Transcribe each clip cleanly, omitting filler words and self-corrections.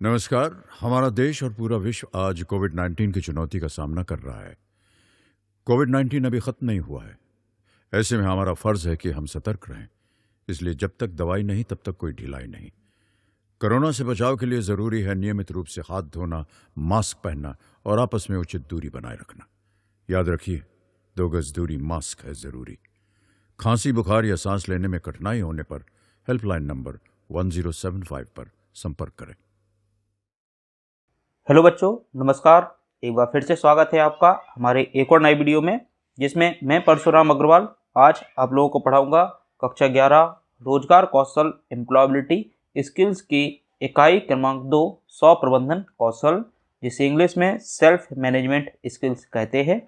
नमस्कार। हमारा देश और पूरा विश्व आज कोविड-19 की चुनौती का सामना कर रहा है। कोविड-19 अभी खत्म नहीं हुआ है। ऐसे में हमारा फर्ज है कि हम सतर्क रहें। इसलिए जब तक दवाई नहीं तब तक कोई ढिलाई नहीं। कोरोना से बचाव के लिए जरूरी है नियमित रूप से हाथ धोना, मास्क पहनना और आपस में उचित दूरी बनाए रखना। याद रखिए, 2 गज दूरी मास्क है जरूरी। खांसी, बुखार या सांस लेने में कठिनाई होने पर हेल्पलाइन नंबर 1075 पर संपर्क करें। हेलो बच्चों, नमस्कार। एक बार फिर से स्वागत है आपका हमारे एक और नई वीडियो में, जिसमें मैं परशुराम अग्रवाल आज आप लोगों को पढ़ाऊंगा कक्षा 11 रोजगार कौशल एम्प्लॉयबिलिटी स्किल्स की इकाई क्रमांक 2 100 प्रबंधन कौशल, जिसे इंग्लिश में सेल्फ मैनेजमेंट स्किल्स कहते हैं।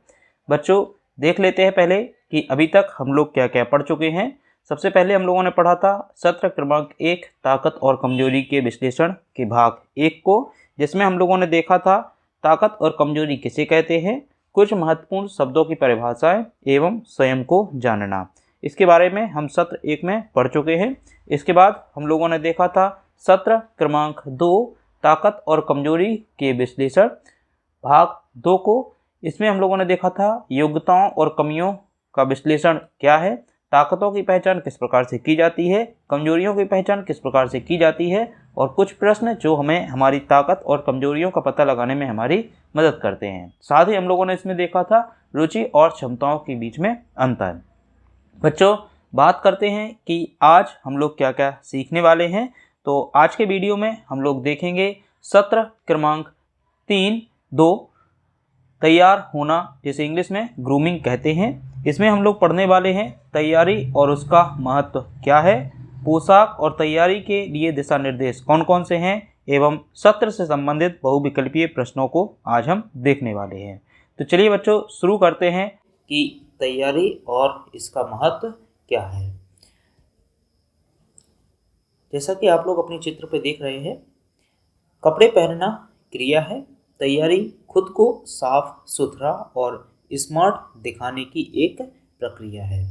बच्चों, देख लेते हैं पहले कि अभी तक हम लोग क्या क्या पढ़ चुके हैं। सबसे पहले हम लोगों ने पढ़ा था सत्र क्रमांक 1 ताकत और कमजोरी के विश्लेषण के भाग 1 को, जिसमें हम लोगों ने देखा था ताकत और कमजोरी किसे कहते हैं, कुछ महत्वपूर्ण शब्दों की परिभाषाएं एवं स्वयं को जानना। इसके बारे में हम सत्र 1 में पढ़ चुके हैं। इसके बाद हम लोगों ने देखा था सत्र क्रमांक 2 ताकत और कमजोरी के विश्लेषण भाग 2 को। इसमें हम लोगों ने देखा था योग्यताओं और कमियों का विश्लेषण क्या है, ताकतों की पहचान किस प्रकार से की जाती है, कमजोरियों की पहचान किस प्रकार से की जाती है, और कुछ प्रश्न जो हमें हमारी ताकत और कमजोरियों का पता लगाने में हमारी मदद करते हैं। साथ ही हम लोगों ने इसमें देखा था रुचि और क्षमताओं के बीच में अंतर। बच्चों, बात करते हैं कि आज हम लोग क्या क्या सीखने वाले हैं। तो आज के वीडियो में हम लोग देखेंगे सत्र क्रमांक 3.2 तैयार होना, जिसे इंग्लिश में ग्रूमिंग कहते हैं। इसमें हम लोग पढ़ने वाले हैं तैयारी और उसका महत्व क्या है, पोशाक और तैयारी के लिए दिशा निर्देश कौन कौन से हैं, एवं सत्र से संबंधित बहुविकल्पीय प्रश्नों को आज हम देखने वाले हैं। तो चलिए बच्चों, शुरू करते हैं कि तैयारी और इसका महत्व क्या है। जैसा कि आप लोग अपने चित्र पे देख रहे हैं, कपड़े पहनना क्रिया है, तैयारी खुद को साफ सुथरा और स्मार्ट दिखाने की एक प्रक्रिया है।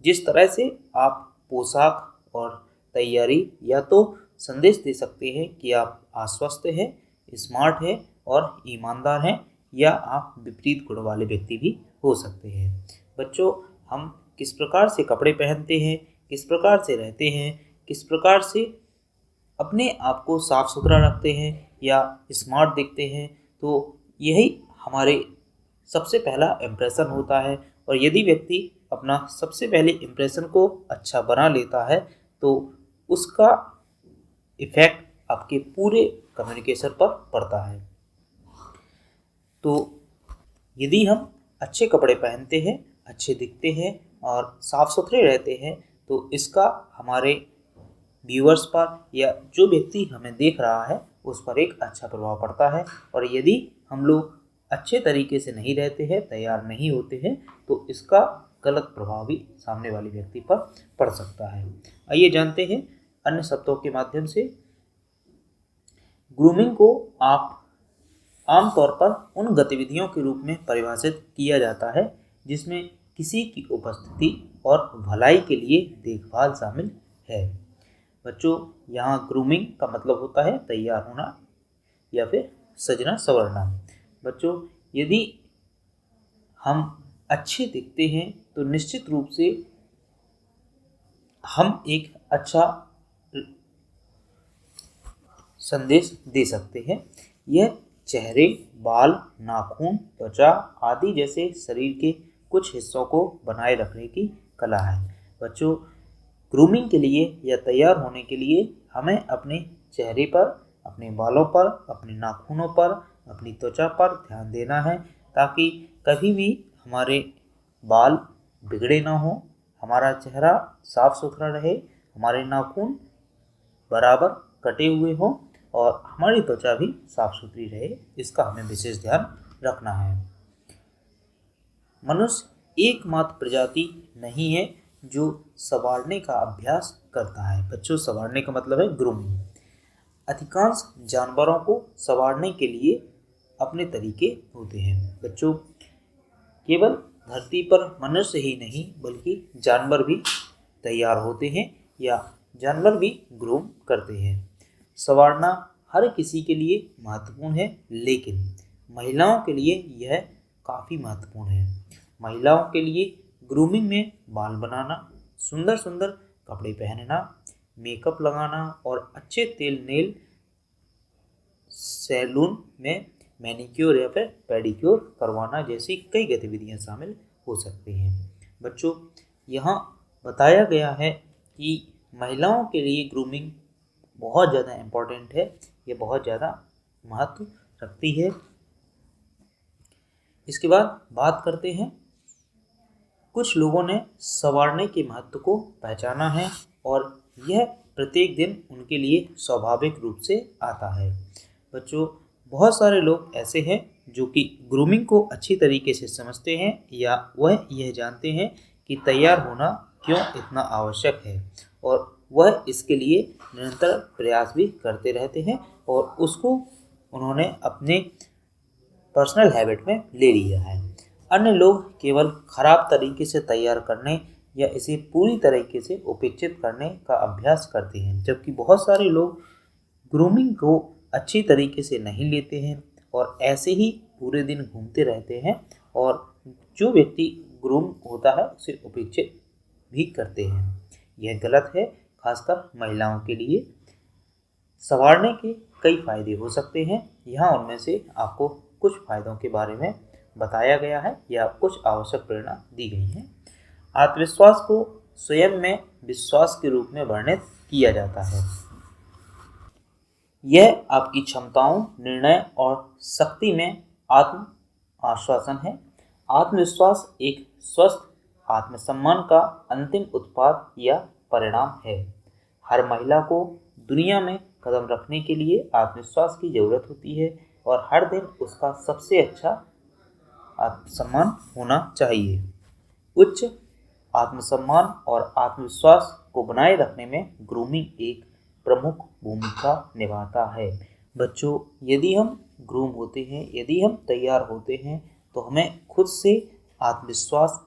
जिस तरह से आप पोशाक और तैयारी या तो संदेश दे सकते हैं कि आप आश्वस्त हैं, स्मार्ट हैं और ईमानदार हैं, या आप विपरीत गुण वाले व्यक्ति भी हो सकते हैं। बच्चों, हम किस प्रकार से कपड़े पहनते हैं, किस प्रकार से रहते हैं, किस प्रकार से अपने आप को साफ सुथरा रखते हैं या स्मार्ट दिखते हैं, तो यही हमारे सबसे पहला इम्प्रेशन होता है। और यदि व्यक्ति अपना सबसे पहले इम्प्रेशन को अच्छा बना लेता है तो उसका इफेक्ट आपके पूरे कम्युनिकेशन पर पड़ता है। तो यदि हम अच्छे कपड़े पहनते हैं, अच्छे दिखते हैं और साफ सुथरे रहते हैं, तो इसका हमारे व्यूअर्स पर या जो व्यक्ति हमें देख रहा है उस पर एक अच्छा प्रभाव पड़ता है। और यदि हम लोग अच्छे तरीके से नहीं रहते हैं, तैयार नहीं होते हैं, तो इसका गलत प्रभाव भी सामने वाले व्यक्ति पर पड़ सकता है। आइए जानते हैं अन्य शब्दों के माध्यम से। ग्रूमिंग को आप आमतौर पर उन गतिविधियों के रूप में परिभाषित किया जाता है जिसमें किसी की उपस्थिति और भलाई के लिए देखभाल शामिल है। बच्चों, यहाँ ग्रूमिंग का मतलब होता है तैयार होना या फिर सजना संवरना। बच्चों, यदि हम अच्छे दिखते हैं तो निश्चित रूप से हम एक अच्छा संदेश दे सकते हैं। यह चेहरे, बाल, नाखून, त्वचा आदि जैसे शरीर के कुछ हिस्सों को बनाए रखने की कला है। बच्चों, ग्रूमिंग के लिए या तैयार होने के लिए हमें अपने चेहरे पर, अपने बालों पर, अपने नाखूनों पर, अपनी त्वचा पर ध्यान देना है, ताकि कभी भी हमारे बाल बिगड़े ना हो, हमारा चेहरा साफ सुथरा रहे, हमारे नाखून बराबर कटे हुए हों और हमारी त्वचा भी साफ सुथरी रहे। इसका हमें विशेष ध्यान रखना है। मनुष्य एकमात्र प्रजाति नहीं है जो संवारने का अभ्यास करता है। बच्चों, संवारने का मतलब है ग्रूमिंग। अधिकांश जानवरों को संवारने के लिए अपने तरीके होते हैं। बच्चों, केवल धरती पर मनुष्य ही नहीं बल्कि जानवर भी तैयार होते हैं या जानवर भी ग्रूम करते हैं। संवारना हर किसी के लिए महत्वपूर्ण है, लेकिन महिलाओं के लिए यह काफ़ी महत्वपूर्ण है। महिलाओं के लिए ग्रूमिंग में बाल बनाना, सुंदर सुंदर कपड़े पहनना, मेकअप लगाना और अच्छे तेल नेल सैलून में मैनिक्योर या फिर पेडिक्योर करवाना जैसी कई गतिविधियां शामिल हो सकती हैं। बच्चों, यहाँ बताया गया है कि महिलाओं के लिए ग्रूमिंग बहुत ज़्यादा इम्पोर्टेंट है, ये बहुत ज़्यादा महत्व रखती है। इसके बाद बात करते हैं, कुछ लोगों ने संवारने के महत्व को पहचाना है और यह प्रत्येक दिन उनके लिए स्वाभाविक रूप से आता है। बच्चों, बहुत सारे लोग ऐसे हैं जो कि ग्रूमिंग को अच्छी तरीके से समझते हैं या वह यह जानते हैं कि तैयार होना क्यों इतना आवश्यक है और वह इसके लिए निरंतर प्रयास भी करते रहते हैं और उसको उन्होंने अपने पर्सनल हैबिट में ले लिया है। अन्य लोग केवल खराब तरीके से तैयार करने या इसे पूरी तरीके से उपेक्षित करने का अभ्यास करते हैं, जबकि बहुत सारे लोग ग्रूमिंग को अच्छी तरीके से नहीं लेते हैं और ऐसे ही पूरे दिन घूमते रहते हैं और जो व्यक्ति ग्रूम होता है उसे उपेक्षित भी करते हैं। यह गलत है, खासकर महिलाओं के लिए। संवारने के कई फायदे हो सकते हैं, यहाँ उनमें से आपको कुछ फायदों के बारे में बताया गया है या कुछ आवश्यक प्रेरणा दी गई है। आत्मविश्वास को स्वयं में विश्वास के रूप में वर्णित किया जाता है। यह आपकी क्षमताओं, निर्णय और शक्ति में आत्म आश्वासन है। आत्मविश्वास एक स्वस्थ आत्मसम्मान का अंतिम उत्पाद या परिणाम है। हर महिला को दुनिया में कदम रखने के लिए आत्मविश्वास की जरूरत होती है और हर दिन उसका सबसे अच्छा आत्मसम्मान होना चाहिए। उच्च आत्मसम्मान और आत्मविश्वास को बनाए रखने में ग्रूमिंग एक प्रमुख भूमिका निभाता है। बच्चों, यदि हम ग्रूम होते हैं, यदि हम तैयार होते हैं, तो हमें खुद से आत्मविश्वास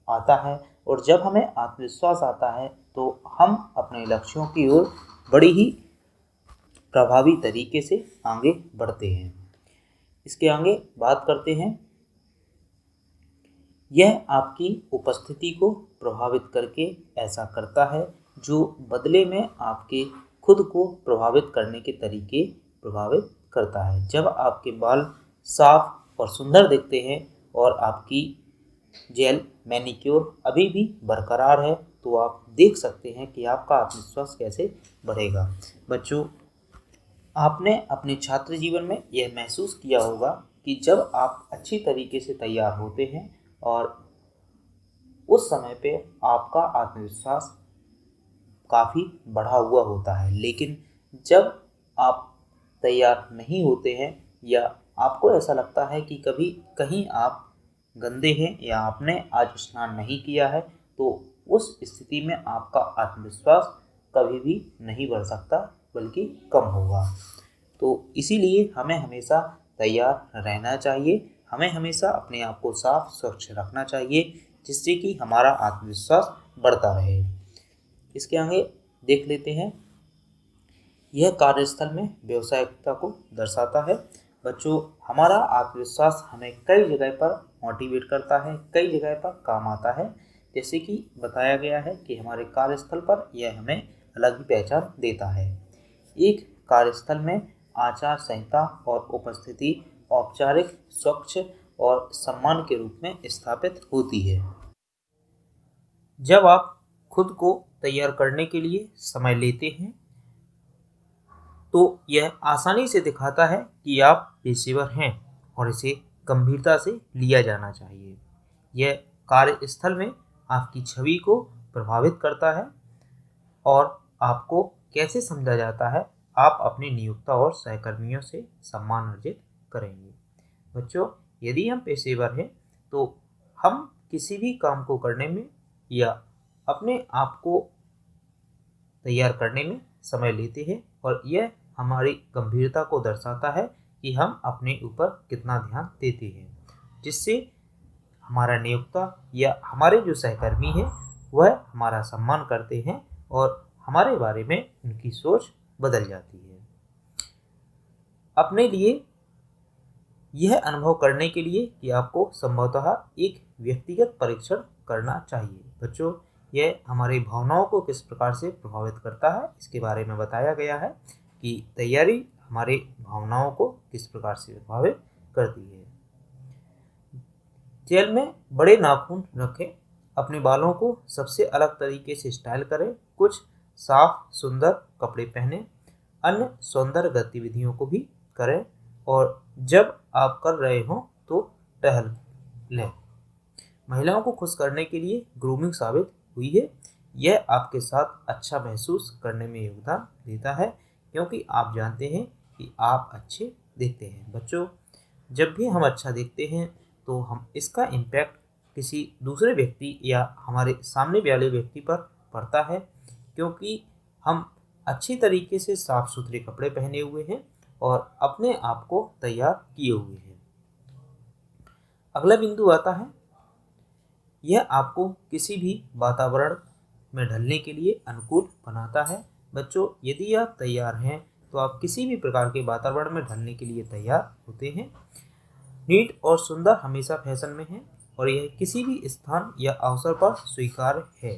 आता है और जब हमें आत्मविश्वास आता है तो हम अपने लक्ष्यों की ओर बड़ी ही प्रभावी तरीके से आगे बढ़ते हैं। इसके आगे बात करते हैं, यह आपकी उपस्थिति को प्रभावित करके ऐसा करता है जो बदले में आपके खुद को प्रभावित करने के तरीके प्रभावित करता है। जब आपके बाल साफ और सुंदर दिखते हैं और आपकी जेल मैनिक्योर अभी भी बरकरार है तो आप देख सकते हैं कि आपका आत्मविश्वास कैसे बढ़ेगा। बच्चों, आपने अपने छात्र जीवन में यह महसूस किया होगा कि जब आप अच्छी तरीके से तैयार होते हैं और उस समय पे आपका आत्मविश्वास काफ़ी बढ़ा हुआ होता है, लेकिन जब आप तैयार नहीं होते हैं या आपको ऐसा लगता है कि कभी कहीं आप गंदे हैं या आपने आज स्नान नहीं किया है, तो उस स्थिति में आपका आत्मविश्वास कभी भी नहीं बढ़ सकता बल्कि कम होगा। तो इसीलिए हमें हमेशा तैयार रहना चाहिए, हमें हमेशा अपने आप को साफ स्वच्छ रखना चाहिए जिससे कि हमारा आत्मविश्वास बढ़ता रहे। इसके आगे देख लेते हैं, यह कार्यस्थल में व्यावसायिकता को दर्शाता है। बच्चों, हमारा आत्मविश्वास हमें कई जगह पर मोटिवेट करता है, कई जगह पर काम आता है। जैसे कि बताया गया है कि हमारे कार्यस्थल पर यह हमें अलग ही पहचान देता है। एक कार्यस्थल में आचार संहिता और उपस्थिति औपचारिक, स्वच्छ और सम्मान के रूप में स्थापित होती है। जब आप खुद को तैयार करने के लिए समय लेते हैं तो यह आसानी से दिखाता है कि आप पेशेवर हैं और इसे गंभीरता से लिया जाना चाहिए। यह कार्यस्थल में आपकी छवि को प्रभावित करता है और आपको कैसे समझा जाता है, आप अपने नियोक्ता और सहकर्मियों से सम्मान अर्जित करेंगे। बच्चों, यदि हम पेशेवर हैं तो हम किसी भी काम को करने में या अपने आप को तैयार करने में समय लेते हैं और यह हमारी गंभीरता को दर्शाता है कि हम अपने ऊपर कितना ध्यान देते हैं, जिससे हमारा नियोक्ता या हमारे जो सहकर्मी हैं वह हमारा सम्मान करते हैं और हमारे बारे में उनकी सोच बदल जाती है। अपने लिए यह अनुभव करने के लिए कि आपको संभवतः एक व्यक्तिगत परीक्षण करना चाहिए। बच्चों, यह हमारी भावनाओं को किस प्रकार से प्रभावित करता है इसके बारे में बताया गया है कि तैयारी हमारी भावनाओं को किस प्रकार से प्रभावित करती है। जेल में बड़े नाखून रखें, अपने बालों को सबसे अलग तरीके से स्टाइल करें, कुछ साफ सुंदर कपड़े पहने, अन्य सौंदर्य गतिविधियों को भी करें और जब आप कर रहे हों तो टहल लें। महिलाओं को खुश करने के लिए ग्रूमिंग साबित हुई है। यह आपके साथ अच्छा महसूस करने में योगदान देता है क्योंकि आप जानते हैं कि आप अच्छे दिखते हैं। बच्चों, जब भी हम अच्छा दिखते हैं तो हम इसका इम्पैक्ट किसी दूसरे व्यक्ति या हमारे सामने वाले व्यक्ति पर पड़ता है क्योंकि हम अच्छी तरीके से साफ सुथरे कपड़े पहने हुए हैं और अपने आप को तैयार किए हुए हैं। अगला बिंदु आता है, यह आपको किसी भी वातावरण में ढलने के लिए अनुकूल बनाता है। बच्चों, यदि आप तैयार हैं तो आप किसी भी प्रकार के वातावरण में ढलने के लिए तैयार होते हैं। नीट और सुंदर हमेशा फैशन में है और यह किसी भी स्थान या अवसर पर स्वीकार्य है।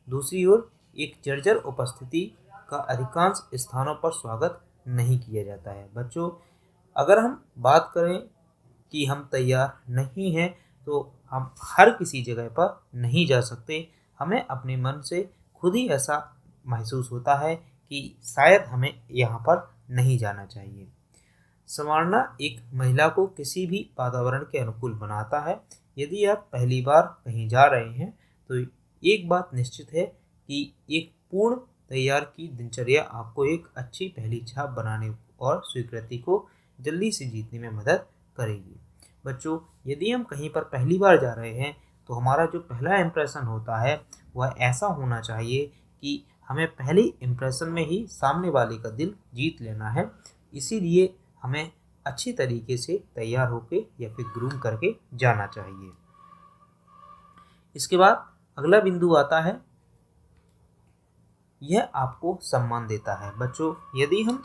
दूसरी ओर, एक जर्जर उपस्थिति का अधिकांश स्थानों पर स्वागत नहीं किया जाता है। बच्चों, अगर हम बात करें कि हम तैयार नहीं हैं तो हम हर किसी जगह पर नहीं जा सकते। हमें अपने मन से खुद ही ऐसा महसूस होता है कि शायद हमें यहाँ पर नहीं जाना चाहिए। संवारना एक महिला को किसी भी वातावरण के अनुकूल बनाता है। यदि आप पहली बार कहीं जा रहे हैं तो एक बात निश्चित है कि एक पूर्ण तैयार की दिनचर्या आपको एक अच्छी पहली छाप बनाने और स्वीकृति को जल्दी से जीतने में मदद करेगी। बच्चों, यदि हम कहीं पर पहली बार जा रहे हैं तो हमारा जो पहला इम्प्रेशन होता है वह ऐसा होना चाहिए कि हमें पहली इम्प्रेशन में ही सामने वाले का दिल जीत लेना है। इसीलिए हमें अच्छी तरीके से तैयार होके या फिर ग्रूम करके जाना चाहिए। इसके बाद अगला बिंदु आता है, यह आपको सम्मान देता है। बच्चों, यदि हम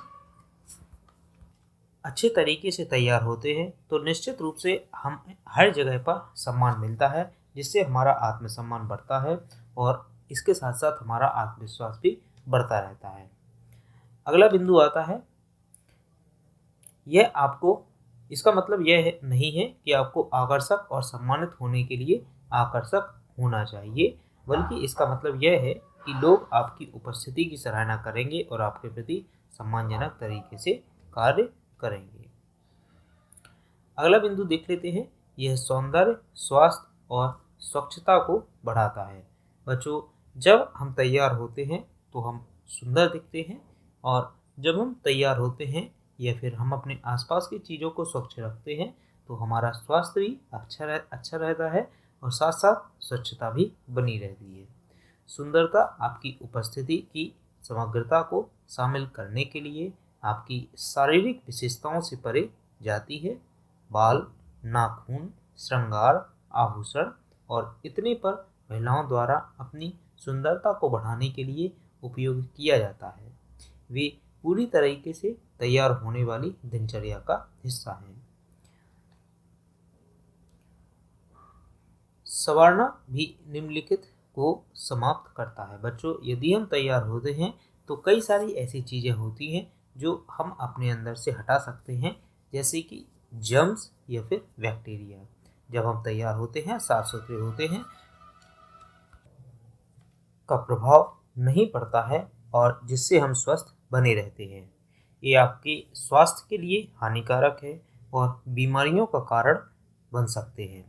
अच्छे तरीके से तैयार होते हैं तो निश्चित रूप से हम हर जगह पर सम्मान मिलता है, जिससे हमारा आत्मसम्मान बढ़ता है और इसके साथ साथ हमारा आत्मविश्वास भी बढ़ता रहता है। अगला बिंदु आता है, यह आपको, इसका मतलब यह नहीं है कि आपको आकर्षक और सम्मानित होने के लिए आकर्षक होना चाहिए, बल्कि इसका मतलब यह है कि लोग आपकी उपस्थिति की सराहना करेंगे और आपके प्रति सम्मानजनक तरीके से कार्य करेंगे। अगला बिंदु देख लेते हैं, यह सौंदर्य, स्वास्थ्य और स्वच्छता को बढ़ाता है। बच्चों, जब हम तैयार होते हैं तो हम सुंदर दिखते हैं और जब हम तैयार होते हैं या फिर हम अपने आसपास की चीज़ों को स्वच्छ रखते हैं तो हमारा स्वास्थ्य भी अच्छा रहता है और साथ साथ स्वच्छता भी बनी रहती है। सुंदरता आपकी उपस्थिति की समग्रता को शामिल करने के लिए आपकी शारीरिक विशेषताओं से परे जाती है। बाल, नाखून, श्रृंगार, आभूषण और इतने पर महिलाओं द्वारा अपनी सुंदरता को बढ़ाने के लिए उपयोग किया जाता है। वे पूरी तरीके से तैयार होने वाली दिनचर्या का हिस्सा हैं। संवारना भी निम्नलिखित को समाप्त करता है। बच्चों, यदि हम तैयार होते हैं तो कई सारी ऐसी चीज़ें होती हैं जो हम अपने अंदर से हटा सकते हैं, जैसे कि जर्म्स या फिर बैक्टीरिया। जब हम तैयार होते हैं, साफ सुथरे होते हैं, का प्रभाव नहीं पड़ता है और जिससे हम स्वस्थ बने रहते हैं। ये आपके स्वास्थ्य के लिए हानिकारक है और बीमारियों का कारण बन सकते हैं।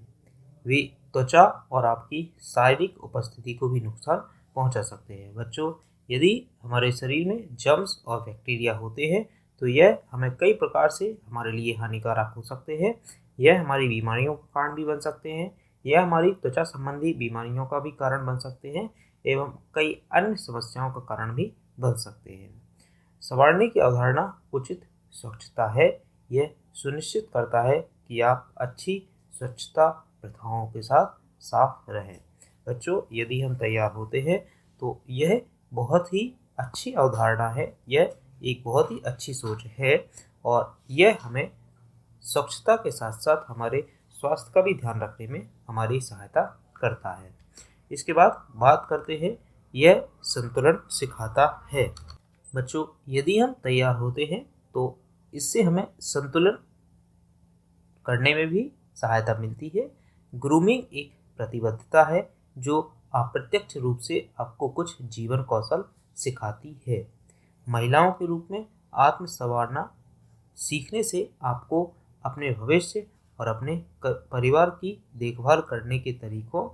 वे त्वचा और आपकी शारीरिक उपस्थिति को भी नुकसान पहुंचा सकते हैं। बच्चों, यदि हमारे शरीर में जर्म्स और बैक्टीरिया होते हैं तो यह हमें कई प्रकार से हमारे लिए हानिकारक हो सकते हैं। यह हमारी बीमारियों का कारण भी बन सकते हैं, यह हमारी त्वचा संबंधी बीमारियों का भी कारण बन सकते हैं एवं कई अन्य समस्याओं का कारण भी बन सकते हैं। संवारने की अवधारणा उचित स्वच्छता है। यह सुनिश्चित करता है कि आप अच्छी स्वच्छता प्रथाओं के साथ साफ रहें। बच्चों, यदि हम तैयार होते हैं तो यह बहुत ही अच्छी अवधारणा है, यह एक बहुत ही अच्छी सोच है और यह हमें स्वच्छता के साथ साथ हमारे स्वास्थ्य का भी ध्यान रखने में हमारी सहायता करता है। इसके बाद बात करते हैं, यह संतुलन सिखाता है। बच्चों, यदि हम तैयार होते हैं तो इससे हमें संतुलन करने में भी सहायता मिलती है। ग्रूमिंग एक प्रतिबद्धता है जो अप्रत्यक्ष रूप से आपको कुछ जीवन कौशल सिखाती है। महिलाओं के रूप में आत्म संवारना सीखने से आपको अपने भविष्य और अपने परिवार की देखभाल करने के तरीकों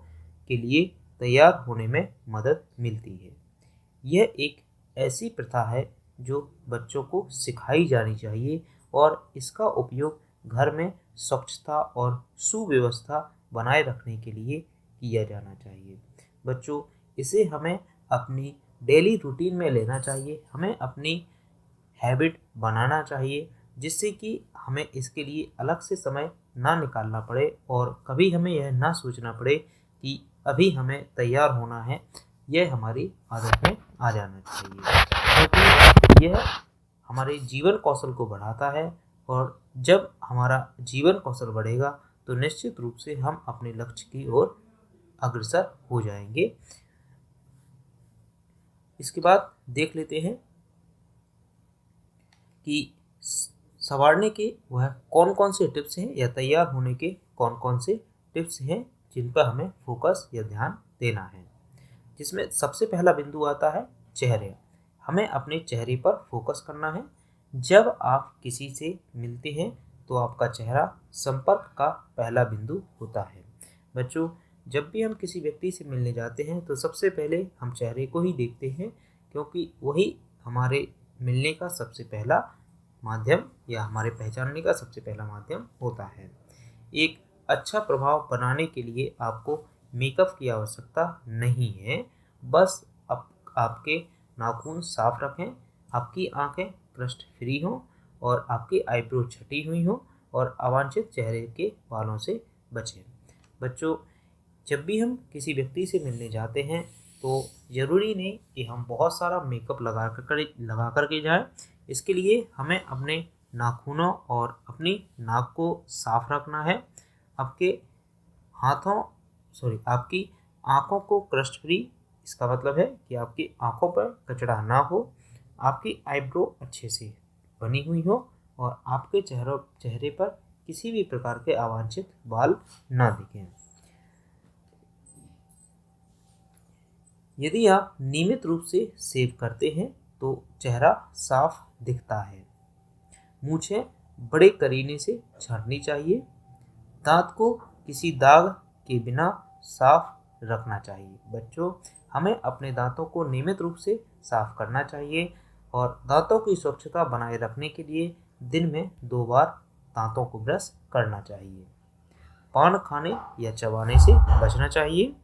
के लिए तैयार होने में मदद मिलती है। यह एक ऐसी प्रथा है जो बच्चों को सिखाई जानी चाहिए और इसका उपयोग घर में स्वच्छता और सुव्यवस्था बनाए रखने के लिए किया जाना चाहिए। बच्चों, इसे हमें अपनी डेली रूटीन में लेना चाहिए, हमें अपनी हैबिट बनाना चाहिए, जिससे कि हमें इसके लिए अलग से समय ना निकालना पड़े और कभी हमें यह ना सोचना पड़े कि अभी हमें तैयार होना है। यह हमारी आदत में आ जाना चाहिए, क्योंकि यह हमारे जीवन कौशल को बढ़ाता है और जब हमारा जीवन कौशल बढ़ेगा तो निश्चित रूप से हम अपने लक्ष्य की ओर अग्रसर हो जाएंगे। इसके बाद देख लेते हैं कि संवारने के वह कौन कौन से टिप्स हैं या तैयार होने के कौन कौन से टिप्स हैं जिन पर हमें फोकस या ध्यान देना है। जिसमें सबसे पहला बिंदु आता है चेहरे। हमें अपने चेहरे पर फोकस करना है। जब आप किसी से मिलते हैं तो आपका चेहरा संपर्क का पहला बिंदु होता है। बच्चों, जब भी हम किसी व्यक्ति से मिलने जाते हैं तो सबसे पहले हम चेहरे को ही देखते हैं, क्योंकि वही हमारे मिलने का सबसे पहला माध्यम या हमारे पहचानने का सबसे पहला माध्यम होता है। एक अच्छा प्रभाव बनाने के लिए आपको मेकअप की आवश्यकता नहीं है। बस आपके नाखून साफ रखें, आपकी आंखें क्रस्ट फ्री हों और आपकी आईब्रो छटी हुई हों और अवांछित चेहरे के बालों से बचें। बच्चों, जब भी हम किसी व्यक्ति से मिलने जाते हैं तो ज़रूरी नहीं कि हम बहुत सारा मेकअप लगा करके जाएं। इसके लिए हमें अपने नाखूनों और अपनी नाक को साफ रखना है। आपकी आँखों को क्रस्ट फ्री, इसका मतलब है कि आपकी आँखों पर कचरा ना हो, आपकी आईब्रो अच्छे से बनी हुई हो और आपके चेहरे पर किसी भी प्रकार के अवांछित बाल ना दिखें। यदि आप नियमित रूप से शेव करते हैं तो चेहरा साफ दिखता है। मूंछें बड़े करीने से छाँटनी चाहिए। दांत को किसी दाग के बिना साफ रखना चाहिए। बच्चों, हमें अपने दांतों को नियमित रूप से साफ करना चाहिए और दांतों की स्वच्छता बनाए रखने के लिए दिन में 2 बार दांतों को ब्रश करना चाहिए। पान खाने या चबाने से बचना चाहिए।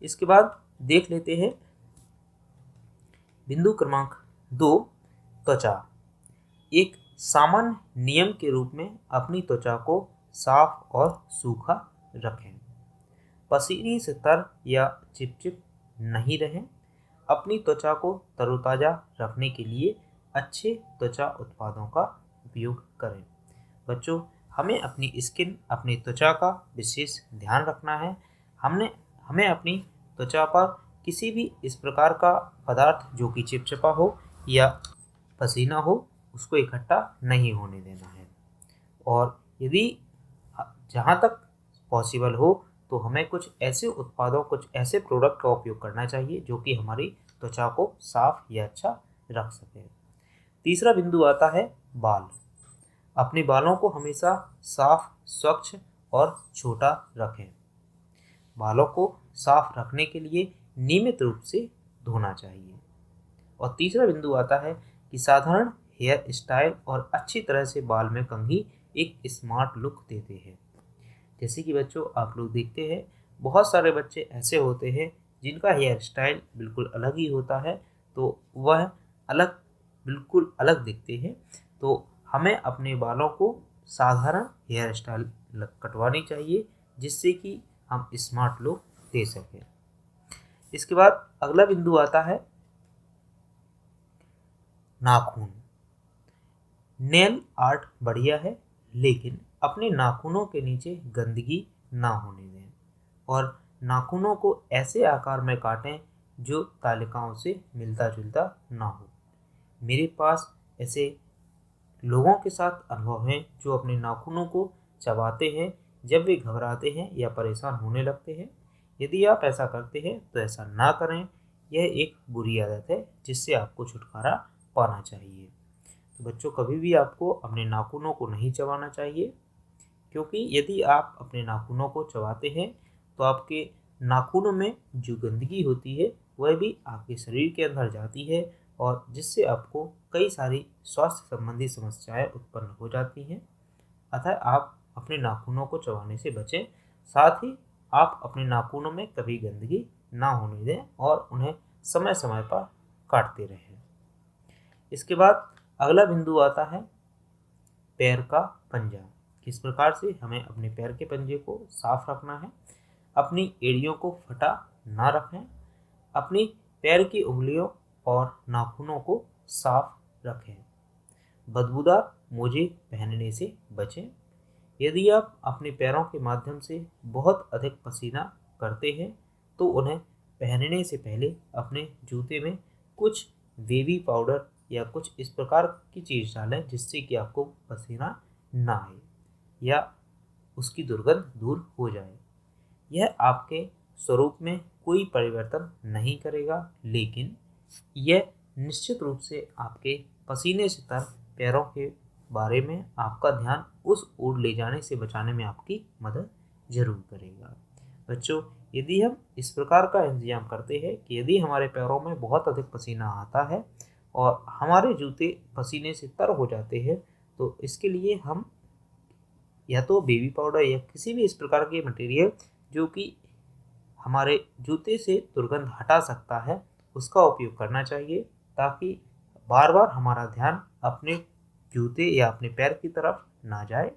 इसके बाद देख लेते हैं बिंदु क्रमांक 2, त्वचा। एक सामान्य नियम के रूप में अपनी त्वचा को साफ और सूखा रखें। पसीने से तर या चिपचिप नहीं रहें। अपनी त्वचा को तरोताज़ा रखने के लिए अच्छे त्वचा उत्पादों का उपयोग करें। बच्चों, हमें अपनी स्किन, अपनी त्वचा का विशेष ध्यान रखना है। हमें अपनी त्वचा पर किसी भी इस प्रकार का पदार्थ जो कि चिपचिपा हो या पसीना हो, उसको इकट्ठा नहीं होने देना है। और यदि जहाँ तक पॉसिबल हो तो हमें कुछ ऐसे उत्पादों, कुछ ऐसे प्रोडक्ट का उपयोग करना चाहिए जो कि हमारी त्वचा को साफ या अच्छा रख सके। तीसरा बिंदु आता है बाल। अपने बालों को हमेशा साफ, स्वच्छ और छोटा रखें। बालों को साफ रखने के लिए नियमित रूप से धोना चाहिए। और तीसरा बिंदु आता है कि साधारण हेयर स्टाइल और अच्छी तरह से बाल में कंघी एक स्मार्ट लुक देते हैं। जैसे कि बच्चों, आप लोग देखते हैं बहुत सारे बच्चे ऐसे होते हैं जिनका हेयर स्टाइल बिल्कुल अलग ही होता है, तो वह बिल्कुल अलग दिखते हैं। तो हमें अपने बालों को साधारण हेयर स्टाइल कटवानी चाहिए, जिससे कि हम स्मार्ट लुक दे सकें। इसके बाद अगला बिंदु आता है नाखून। नेल आर्ट बढ़िया है, लेकिन अपने नाखूनों के नीचे गंदगी ना होने दें और नाखूनों को ऐसे आकार में काटें जो तालिकाओं से मिलता जुलता ना हो। मेरे पास ऐसे लोगों के साथ अनुभव हैं जो अपने नाखूनों को चबाते हैं जब वे घबराते हैं या परेशान होने लगते हैं। यदि आप ऐसा करते हैं तो ऐसा ना करें, यह एक बुरी आदत है जिससे आपको छुटकारा पाना चाहिए। तो बच्चों, कभी भी आपको अपने नाखूनों को नहीं चबाना चाहिए, क्योंकि यदि आप अपने नाखूनों को चबाते हैं तो आपके नाखूनों में जो गंदगी होती है वह भी आपके शरीर के अंदर जाती है और जिससे आपको कई सारी स्वास्थ्य संबंधी समस्याएं उत्पन्न हो जाती हैं। अतः आप अपने नाखूनों को चबाने से बचें, साथ ही आप अपने नाखूनों में कभी गंदगी ना होने दें और उन्हें समय समय पर काटते रहें। इसके बाद अगला बिंदु आता है पैर का पंजा। किस प्रकार से हमें अपने पैर के पंजे को साफ रखना है। अपनी एड़ियों को फटा ना रखें। अपनी पैर की उंगलियों और नाखूनों को साफ रखें। बदबूदार मोजे पहनने से बचें। यदि आप अपने पैरों के माध्यम से बहुत अधिक पसीना करते हैं तो उन्हें पहनने से पहले अपने जूते में कुछ बेबी पाउडर या कुछ इस प्रकार की चीज़ डालें जिससे कि आपको पसीना ना आए या उसकी दुर्गंध दूर हो जाए। यह आपके स्वरूप में कोई परिवर्तन नहीं करेगा, लेकिन यह निश्चित रूप से आपके पसीने से तर पैरों के बारे में आपका ध्यान उस ओर ले जाने से बचाने में आपकी मदद जरूर करेगा। बच्चों, यदि हम इस प्रकार का इंतजाम करते हैं कि यदि हमारे पैरों में बहुत अधिक पसीना आता है और हमारे जूते पसीने से तर हो जाते हैं, तो इसके लिए हम या तो बेबी पाउडर या किसी भी इस प्रकार के मटेरियल जो कि हमारे जूते से दुर्गंध हटा सकता है उसका उपयोग करना चाहिए, ताकि बार बार हमारा ध्यान अपने जूते या अपने पैर की तरफ ना जाए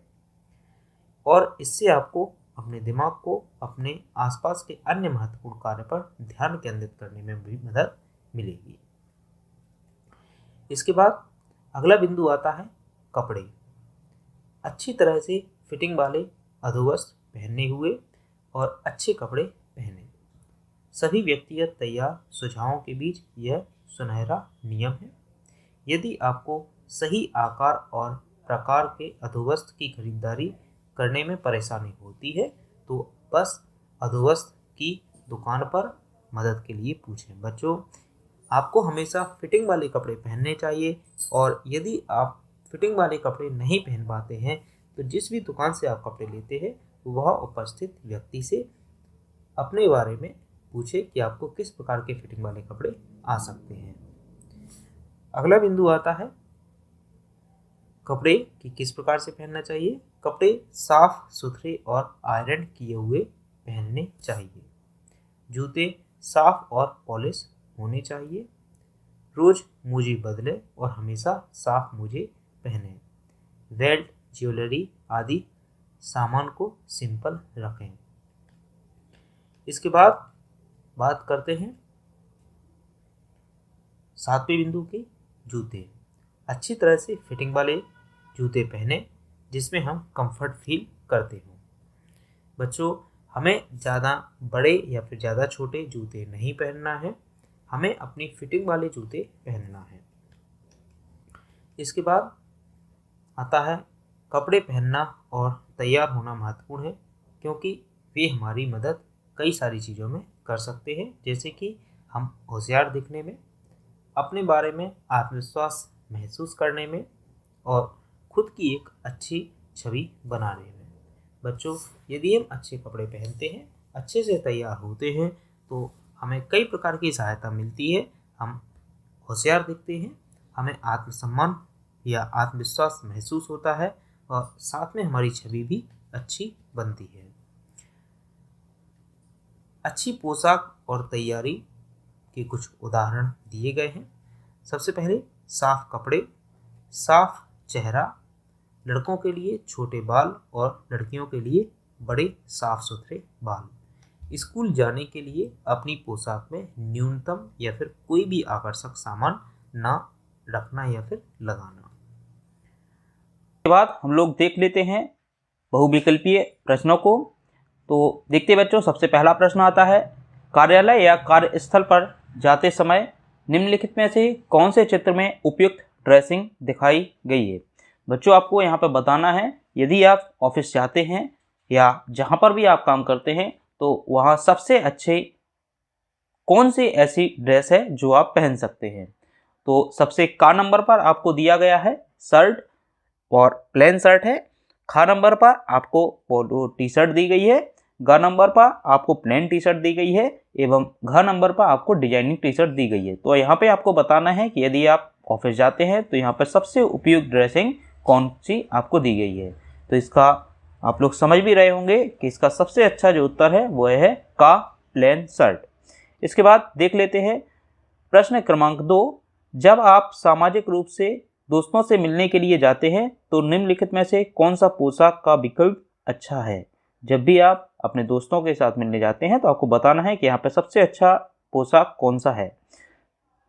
और इससे आपको अपने दिमाग को अपने आसपास के अन्य महत्वपूर्ण कार्य पर ध्यान केंद्रित करने में भी मदद मिलेगी। इसके बाद अगला बिंदु आता है कपड़े। अच्छी तरह से फिटिंग वाले अधोवस्त्र पहने हुए और अच्छे कपड़े पहने। सभी व्यक्तिगत तैयार सुझावों के बीच यह सुनहरा नियम है। यदि आपको सही आकार और प्रकार के अधोवस्त्र की खरीदारी करने में परेशानी होती है तो बस अधोवस्त्र की दुकान पर मदद के लिए पूछें। बच्चों, आपको हमेशा फिटिंग वाले कपड़े पहनने चाहिए और यदि आप फिटिंग वाले कपड़े नहीं पहन पाते हैं तो जिस भी दुकान से आप कपड़े लेते हैं वह उपस्थित व्यक्ति से अपने बारे में पूछे कि आपको किस प्रकार के फिटिंग वाले कपड़े आ सकते हैं। अगला बिंदु आता है कपड़े कि किस प्रकार से पहनना चाहिए। कपड़े साफ सुथरे और आयरन किए हुए पहनने चाहिए। जूते साफ और पॉलिश होने चाहिए। रोज मोजे बदलें और हमेशा साफ मोजे पहनें। बेल्ट, ज्वेलरी आदि सामान को सिंपल रखें। इसके बाद बात करते हैं 7वें बिंदु के जूते। अच्छी तरह से फिटिंग वाले जूते पहने जिसमें हम कंफर्ट फील करते हों। बच्चों, हमें ज़्यादा बड़े या फिर ज़्यादा छोटे जूते नहीं पहनना है, हमें अपनी फिटिंग वाले जूते पहनना है। इसके बाद आता है कपड़े पहनना और तैयार होना महत्वपूर्ण है, क्योंकि वे हमारी मदद कई सारी चीज़ों में कर सकते हैं, जैसे कि हम होशियार दिखने में, अपने बारे में आत्मविश्वास महसूस करने में और खुद की एक अच्छी छवि बनाने में। बच्चों, यदि हम अच्छे कपड़े पहनते हैं, अच्छे से तैयार होते हैं, तो हमें कई प्रकार की सहायता मिलती है। हम होशियार दिखते हैं, हमें आत्मसम्मान या आत्मविश्वास महसूस होता है और साथ में हमारी छवि भी अच्छी बनती है। अच्छी पोशाक और तैयारी के कुछ उदाहरण दिए गए हैं। सबसे पहले साफ कपड़े, साफ चेहरा, लड़कों के लिए छोटे बाल और लड़कियों के लिए बड़े साफ सुथरे बाल। स्कूल जाने के लिए अपनी पोशाक में न्यूनतम या फिर कोई भी आकर्षक सामान ना रखना या फिर लगाना। के बाद हम लोग देख लेते हैं बहुविकल्पीय प्रश्नों को। तो देखते हैं बच्चों, सबसे पहला प्रश्न आता है, कार्यालय या कार्यस्थल पर जाते समय निम्नलिखित में से कौन से चित्र में उपयुक्त ड्रेसिंग दिखाई गई है। बच्चों आपको यहाँ पर बताना है, यदि आप ऑफिस जाते हैं या जहाँ पर भी आप काम करते हैं तो वहाँ सबसे अच्छे कौन सी ऐसी ड्रेस है जो आप पहन सकते हैं। तो सबसे का नंबर पर आपको दिया गया है शर्ट और प्लेन शर्ट है, खा नंबर पर आपको पोलो टी शर्ट दी गई है, ग नंबर पर आपको प्लेन टी शर्ट दी गई है एवं घ नंबर पर आपको डिजाइनिंग टी शर्ट दी गई है। तो यहाँ पे आपको बताना है कि यदि आप ऑफिस जाते हैं तो यहाँ पर सबसे उपयुक्त ड्रेसिंग कौन सी आपको दी गई है। तो इसका आप लोग समझ भी रहे होंगे कि इसका सबसे अच्छा जो उत्तर है वो है का प्लेन शर्ट। इसके बाद देख लेते हैं प्रश्न क्रमांक 2, जब आप सामाजिक रूप से दोस्तों से मिलने के लिए जाते हैं तो निम्नलिखित में से कौन सा पोशाक का विकल्प अच्छा है। जब भी आप अपने दोस्तों के साथ मिलने जाते हैं तो आपको बताना है कि यहाँ पे सबसे अच्छा पोशाक कौन सा है।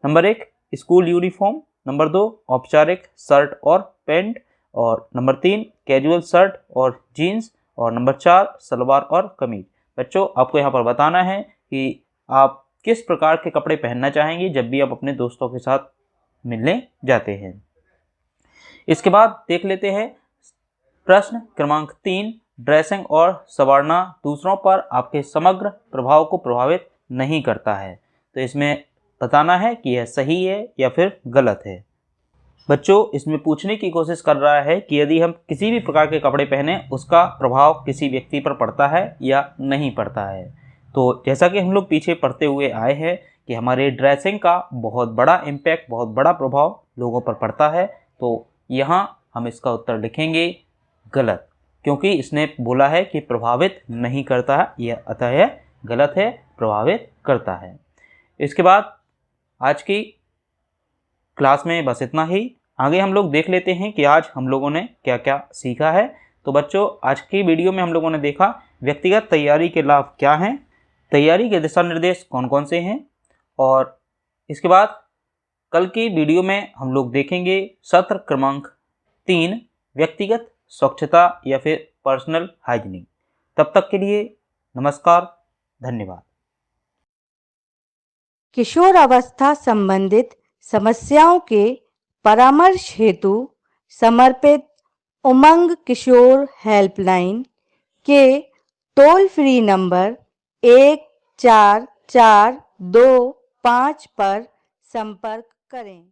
नंबर 1 स्कूल यूनिफॉर्म, नंबर 2 औपचारिक शर्ट और पैंट, और नंबर 3 कैजुअल शर्ट और जीन्स, और नंबर 4 सलवार और कमीज। बच्चों आपको यहाँ पर बताना है कि आप किस प्रकार के कपड़े पहनना चाहेंगे जब भी आप अपने दोस्तों के साथ मिलने जाते हैं। इसके बाद देख लेते हैं प्रश्न क्रमांक 3, ड्रेसिंग और संवारना दूसरों पर आपके समग्र प्रभाव को प्रभावित नहीं करता है। तो इसमें बताना है कि यह सही है या फिर गलत है। बच्चों इसमें पूछने की कोशिश कर रहा है कि यदि हम किसी भी प्रकार के कपड़े पहने उसका प्रभाव किसी व्यक्ति पर पड़ता है या नहीं पड़ता है। तो जैसा कि हम लोग पीछे पढ़ते हुए आए हैं कि हमारे ड्रेसिंग का बहुत बड़ा इम्पैक्ट, बहुत बड़ा प्रभाव लोगों पर पड़ता है। तो यहाँ हम इसका उत्तर लिखेंगे गलत, क्योंकि इसने बोला है कि प्रभावित नहीं करता है, यह अतः यह गलत है, प्रभावित करता है। इसके बाद आज की क्लास में बस इतना ही। आगे हम लोग देख लेते हैं कि आज हम लोगों ने क्या क्या सीखा है। तो बच्चों आज की वीडियो में हम लोगों ने देखा व्यक्तिगत तैयारी के लाभ क्या हैं, तैयारी के दिशा निर्देश कौन कौन से हैं, और इसके बाद कल की वीडियो में हम लोग देखेंगे सत्र क्रमांक 3 व्यक्तिगत स्वच्छता या फिर पर्सनल हाइजीनिक। तब तक के लिए नमस्कार, धन्यवाद। किशोर अवस्था संबंधित समस्याओं के परामर्श हेतु समर्पित उमंग किशोर हेल्पलाइन के टोल फ्री नंबर 144225 पर संपर्क करें।